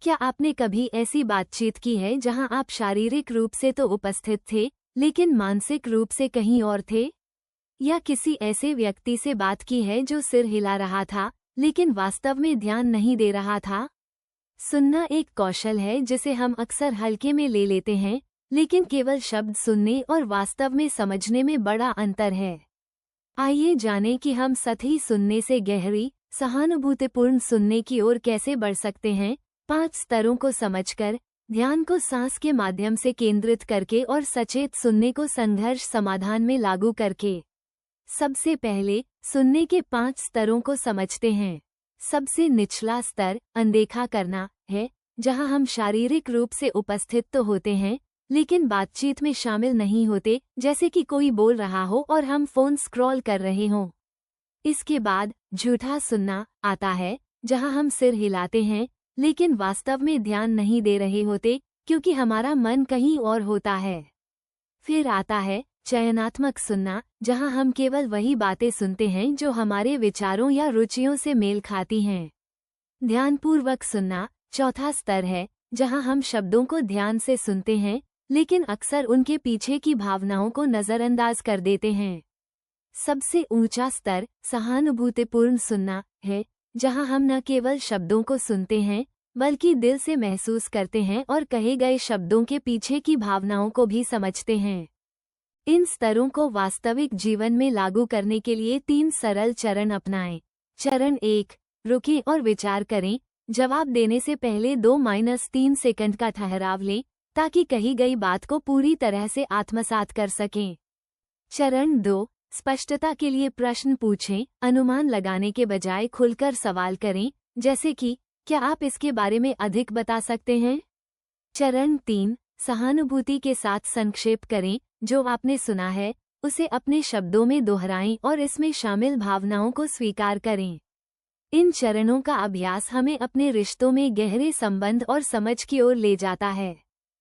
क्या आपने कभी ऐसी बातचीत की है जहां आप शारीरिक रूप से तो उपस्थित थे, लेकिन मानसिक रूप से कहीं और थे? या किसी ऐसे व्यक्ति से बात की है जो सिर हिला रहा था, लेकिन वास्तव में ध्यान नहीं दे रहा था? सुनना एक कौशल है जिसे हम अक्सर हल्के में ले लेते हैं, लेकिन केवल शब्द सुनने और वास्तव में समझने में बड़ा अंतर है। आइए जानें कि हम सतही सुनने से गहरी, सहानुभूतिपूर्ण सुनने की ओर कैसे बढ़ सकते हैं। 5 स्तरों को समझकर, ध्यान को सांस के माध्यम से केंद्रित करके और सचेत सुनने को संघर्ष समाधान में लागू करके। सबसे पहले सुनने के 5 स्तरों को समझते हैं। सबसे निचला स्तर अनदेखा करना है, जहां हम शारीरिक रूप से उपस्थित तो होते हैं, लेकिन बातचीत में शामिल नहीं होते, जैसे कि कोई बोल रहा हो और हम फोन स्क्रॉल कर रहे हों। इसके बाद झूठा सुनना आता है, जहां हम सिर हिलाते हैं, लेकिन वास्तव में ध्यान नहीं दे रहे होते, क्योंकि हमारा मन कहीं और होता है। फिर आता है चयनात्मक सुनना, जहां हम केवल वही बातें सुनते हैं जो हमारे विचारों या रुचियों से मेल खाती हैं। ध्यानपूर्वक सुनना चौथा स्तर है, जहां हम शब्दों को ध्यान से सुनते हैं, लेकिन अक्सर उनके पीछे की भावनाओं को नज़रअंदाज कर देते हैं। सबसे ऊंचा स्तर सहानुभूतिपूर्ण सुनना है, जहां हम न केवल शब्दों को सुनते हैं, बल्कि दिल से महसूस करते हैं और कहे गए शब्दों के पीछे की भावनाओं को भी समझते हैं। इन स्तरों को वास्तविक जीवन में लागू करने के लिए 3 सरल चरण अपनाएं। चरण 1, रुकें और विचार करें। जवाब देने से पहले 2-3 सेकंड का ठहराव लें, ताकि कही गई बात को पूरी तरह से आत्मसात कर सकें। चरण 2, स्पष्टता के लिए प्रश्न पूछें। अनुमान लगाने के बजाय खुलकर सवाल करें, जैसे कि क्या आप इसके बारे में अधिक बता सकते हैं? चरण 3, सहानुभूति के साथ संक्षेप करें। जो आपने सुना है, उसे अपने शब्दों में दोहराएं और इसमें शामिल भावनाओं को स्वीकार करें। इन चरणों का अभ्यास हमें अपने रिश्तों में गहरे संबंध और समझ की ओर ले जाता है।